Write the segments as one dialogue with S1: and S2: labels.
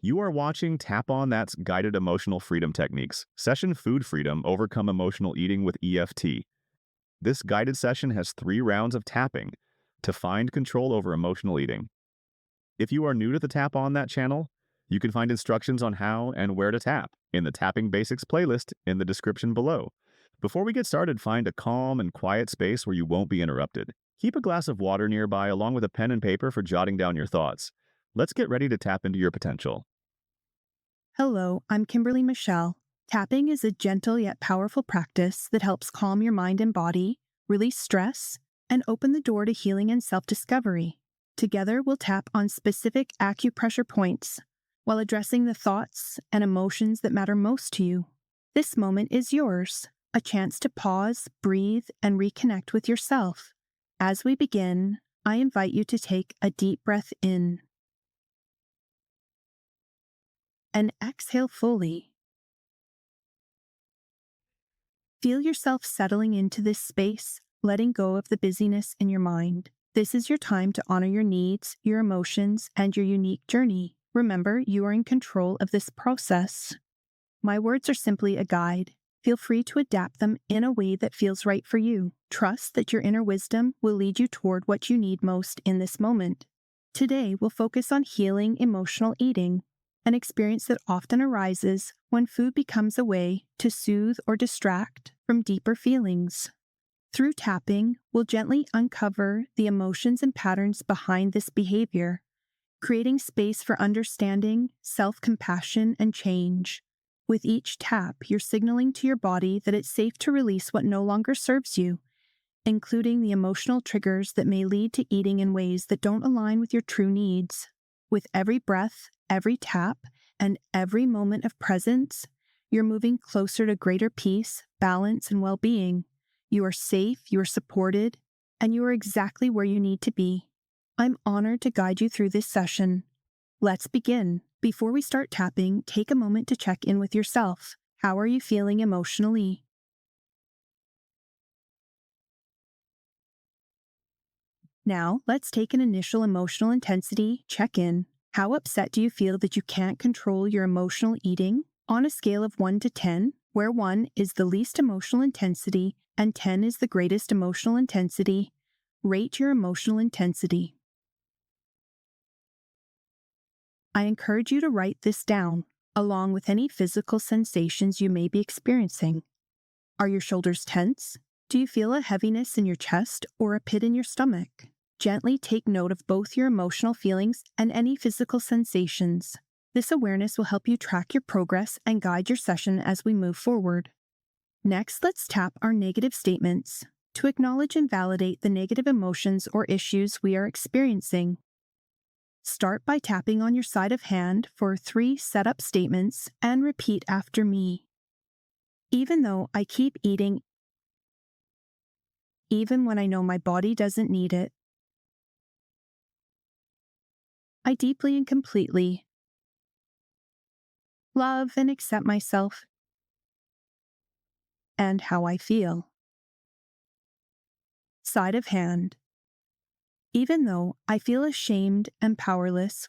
S1: You are watching Tap On That's Guided Emotional Freedom Techniques, Session Food Freedom Overcome Emotional Eating with EFT. This guided session has 3 rounds of tapping to find control over emotional eating. If you are new to the Tap On That channel, you can find instructions on how and where to tap in the Tapping Basics playlist in the description below. Before we get started, find a calm and quiet space where you won't be interrupted. Keep a glass of water nearby along with a pen and paper for jotting down your thoughts. Let's get ready to tap into your potential.
S2: Hello, I'm Kimberly Michelle. Tapping is a gentle yet powerful practice that helps calm your mind and body, release stress, and open the door to healing and self-discovery. Together, we'll tap on specific acupressure points while addressing the thoughts and emotions that matter most to you. This moment is yours, a chance to pause, breathe, and reconnect with yourself. As we begin, I invite you to take a deep breath in and exhale fully. Feel yourself settling into this space, letting go of the busyness in your mind. This is your time to honor your needs, your emotions, and your unique journey. Remember, you are in control of this process. My words are simply a guide. Feel free to adapt them in a way that feels right for you. Trust that your inner wisdom will lead you toward what you need most in this moment. Today, we'll focus on healing emotional eating, an experience that often arises when food becomes a way to soothe or distract from deeper feelings. Through tapping, we'll gently uncover the emotions and patterns behind this behavior, creating space for understanding, self-compassion, and change. With each tap, you're signaling to your body that it's safe to release what no longer serves you, including the emotional triggers that may lead to eating in ways that don't align with your true needs. With every breath, every tap, and every moment of presence, you're moving closer to greater peace, balance, and well-being. You are safe, you are supported, and you are exactly where you need to be. I'm honored to guide you through this session. Let's begin. Before we start tapping, take a moment to check in with yourself. How are you feeling emotionally? Now, let's take an initial emotional intensity check-in. How upset do you feel that you can't control your emotional eating? On a scale of 1 to 10, where 1 is the least emotional intensity and 10 is the greatest emotional intensity, rate your emotional intensity. I encourage you to write this down, along with any physical sensations you may be experiencing. Are your shoulders tense? Do you feel a heaviness in your chest or a pit in your stomach? Gently take note of both your emotional feelings and any physical sensations. This awareness will help you track your progress and guide your session as we move forward. Next, let's tap our negative statements to acknowledge and validate the negative emotions or issues we are experiencing. Start by tapping on your side of hand for 3 setup statements and repeat after me. Even though I keep eating, even when I know my body doesn't need it, I deeply and completely love and accept myself and how I feel. Side of hand. Even though I feel ashamed and powerless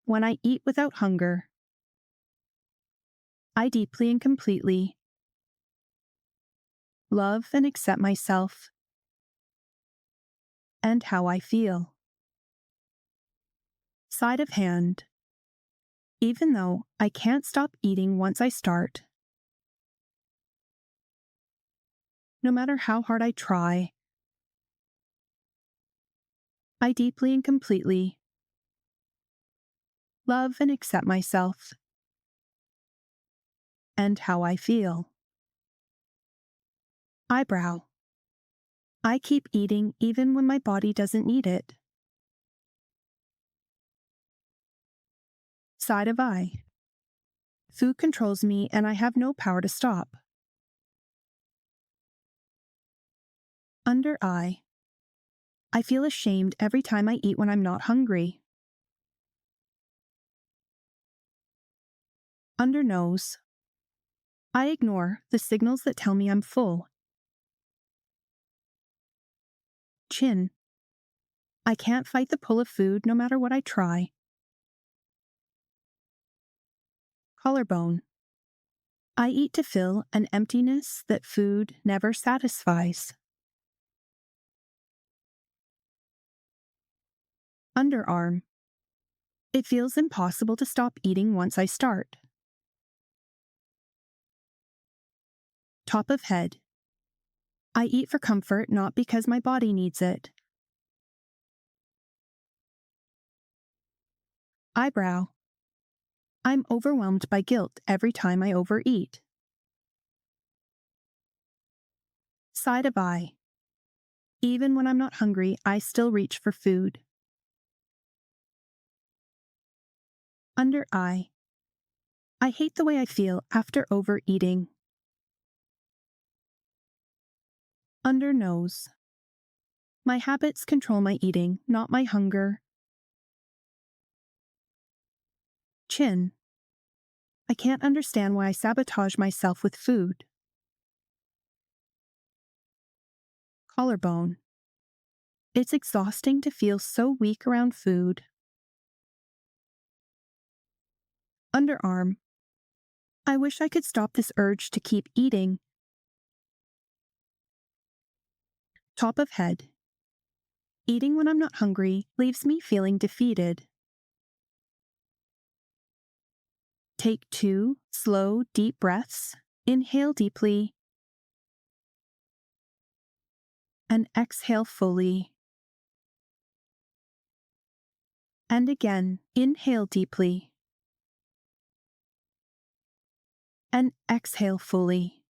S2: when I eat without hunger, I deeply and completely love and accept myself and how I feel. Side of hand. Even though I can't stop eating once I start, no matter how hard I try, I deeply and completely love and accept myself and how I feel. Eyebrow. I keep eating even when my body doesn't need it. Side of eye. Food controls me and I have no power to stop. Under eye. I feel ashamed every time I eat when I'm not hungry. Under nose. I ignore the signals that tell me I'm full. Chin. I can't fight the pull of food no matter what I try. Collarbone. I eat to fill an emptiness that food never satisfies. Underarm. It feels impossible to stop eating once I start. Top of head. I eat for comfort, not because my body needs it. Eyebrow. I'm overwhelmed by guilt every time I overeat. Side of eye. Even when I'm not hungry, I still reach for food. Under eye. I hate the way I feel after overeating. Under nose. My habits control my eating, not my hunger. Chin. I can't understand why I sabotage myself with food. Collarbone. It's exhausting to feel so weak around food. Underarm. I wish I could stop this urge to keep eating. Top of head. Eating when I'm not hungry leaves me feeling defeated. Take 2 slow, deep breaths. Inhale deeply and exhale fully. And again, inhale deeply and exhale fully.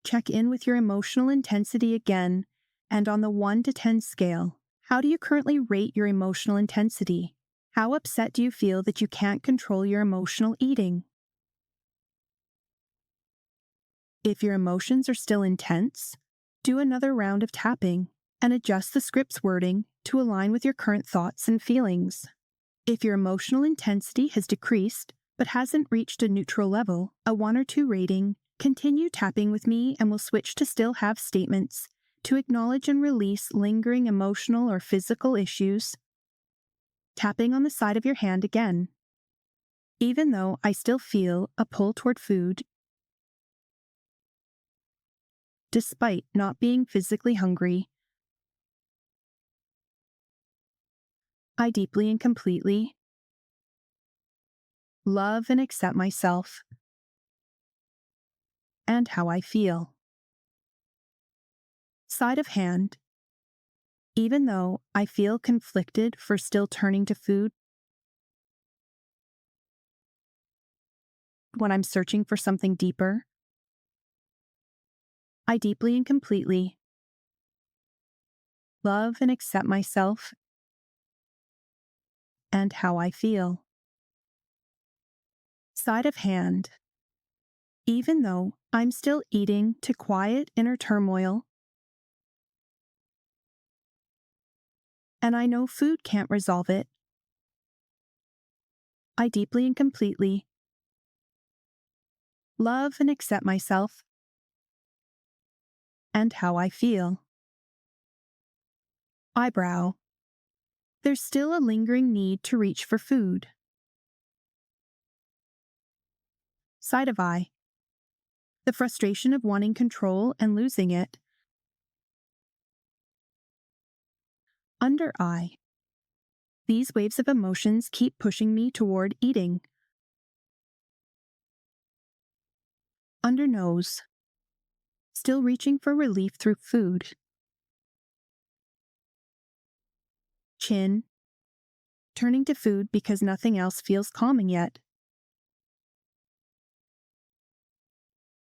S2: Check in with your emotional intensity again, and on the 1 to 10 scale, how do you currently rate your emotional intensity? How upset do you feel that you can't control your emotional eating? If your emotions are still intense, do another round of tapping and adjust the script's wording to align with your current thoughts and feelings. If your emotional intensity has decreased but hasn't reached a neutral level, a 1 or 2 rating, continue tapping with me and we'll switch to still have statements to acknowledge and release lingering emotional or physical issues. Tapping on the side of your hand again. Even though I still feel a pull toward food, despite not being physically hungry, I deeply and completely love and accept myself and how I feel. Side of hand. Even though I feel conflicted for still turning to food when I'm searching for something deeper, I deeply and completely love and accept myself and how I feel. Side of hand. Even though I'm still eating to quiet inner turmoil, and I know food can't resolve it, I deeply and completely love and accept myself and how I feel. Eyebrow. There's still a lingering need to reach for food. Side of eye. The frustration of wanting control and losing it. Under eye. These waves of emotions keep pushing me toward eating. Under nose. Still reaching for relief through food. Chin. Turning to food because nothing else feels calming yet.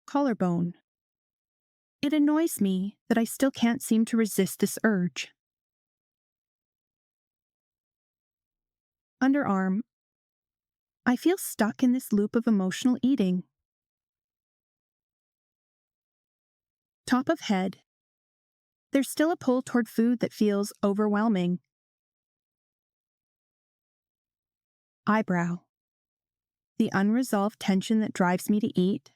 S2: Collarbone. It annoys me that I still can't seem to resist this urge. Underarm. I feel stuck in this loop of emotional eating. Top of head. There's still a pull toward food that feels overwhelming. Eyebrow. The unresolved tension that drives me to eat.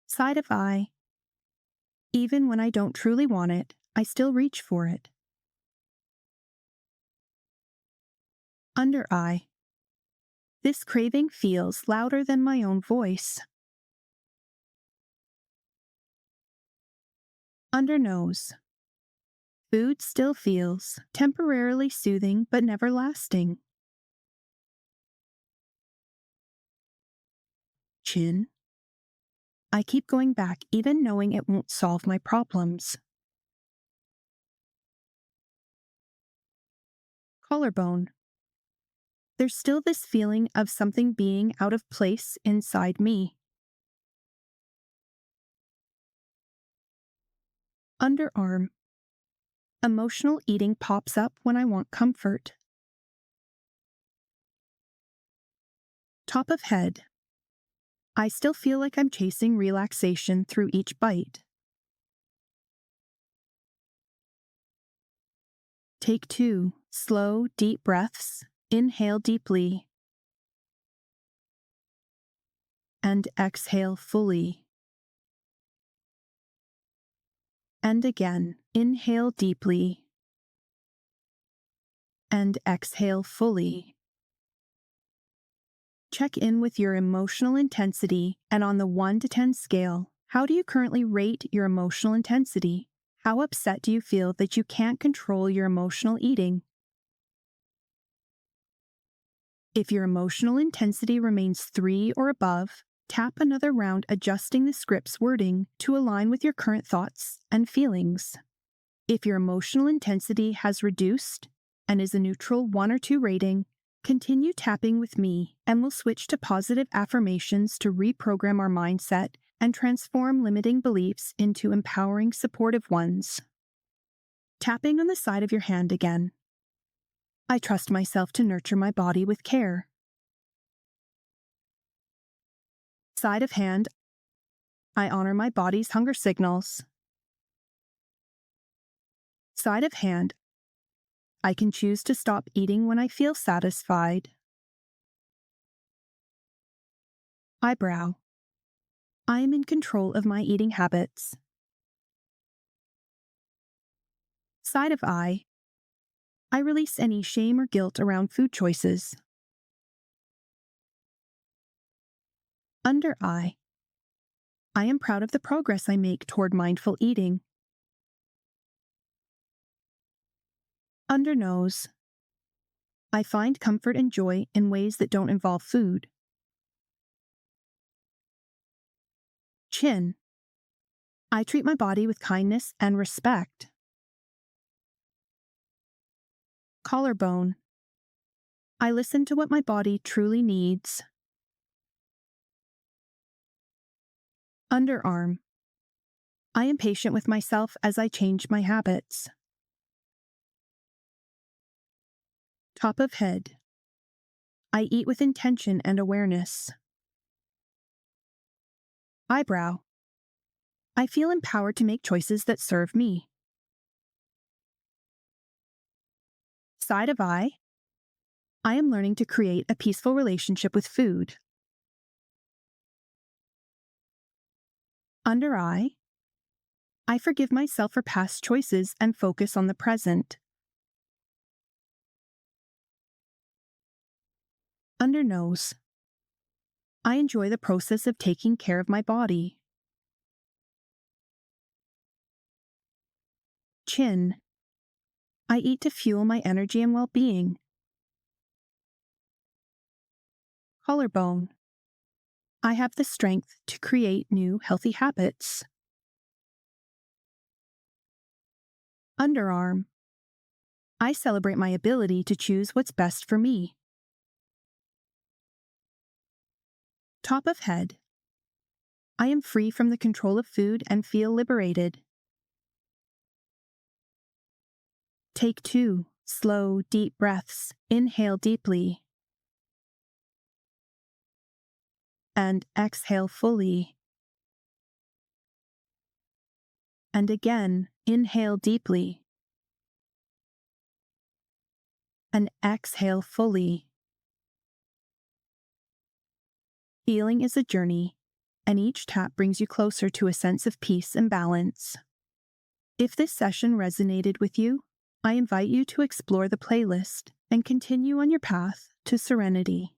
S2: Side of eye. Even when I don't truly want it, I still reach for it. Under eye. This craving feels louder than my own voice. Under nose. Food still feels temporarily soothing but never lasting. Chin. I keep going back even knowing it won't solve my problems. Collarbone. There's still this feeling of something being out of place inside me. Underarm. Emotional eating pops up when I want comfort. Top of head. I still feel like I'm chasing relaxation through each bite. Take 2 slow, deep breaths. Inhale deeply. And exhale fully. And again, inhale deeply. And exhale fully. Check in with your emotional intensity, and on the 1 to 10 scale, how do you currently rate your emotional intensity? How upset do you feel that you can't control your emotional eating? If your emotional intensity remains 3 or above, tap another round adjusting the script's wording to align with your current thoughts and feelings. If your emotional intensity has reduced and is a neutral 1 or 2 rating, continue tapping with me, and we'll switch to positive affirmations to reprogram our mindset and transform limiting beliefs into empowering, supportive ones. Tapping on the side of your hand again. I trust myself to nurture my body with care. Side of hand. I honor my body's hunger signals. Side of hand. I can choose to stop eating when I feel satisfied. Eyebrow. I am in control of my eating habits. Side of eye. I release any shame or guilt around food choices. Under eye. I am proud of the progress I make toward mindful eating. Under nose. I find comfort and joy in ways that don't involve food. Chin. I treat my body with kindness and respect. Collarbone. I listen to what my body truly needs. Underarm. I am patient with myself as I change my habits. Top of head. I eat with intention and awareness. Eyebrow. I feel empowered to make choices that serve me. Side of eye. I am learning to create a peaceful relationship with food. Under eye. I forgive myself for past choices and focus on the present. Under nose. I enjoy the process of taking care of my body. Chin. I eat to fuel my energy and well-being. Collarbone. I have the strength to create new healthy habits. Underarm. I celebrate my ability to choose what's best for me. Top of head. I am free from the control of food and feel liberated. Take 2 slow, deep breaths. Inhale deeply. And exhale fully. And again, inhale deeply. And exhale fully. Healing is a journey, and each tap brings you closer to a sense of peace and balance. If this session resonated with you, I invite you to explore the playlist and continue on your path to serenity.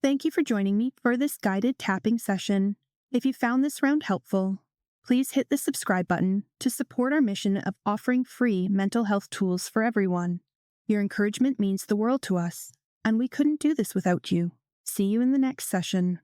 S2: Thank you for joining me for this guided tapping session. If you found this round helpful, please hit the subscribe button to support our mission of offering free mental health tools for everyone. Your encouragement means the world to us, and we couldn't do this without you. See you in the next session.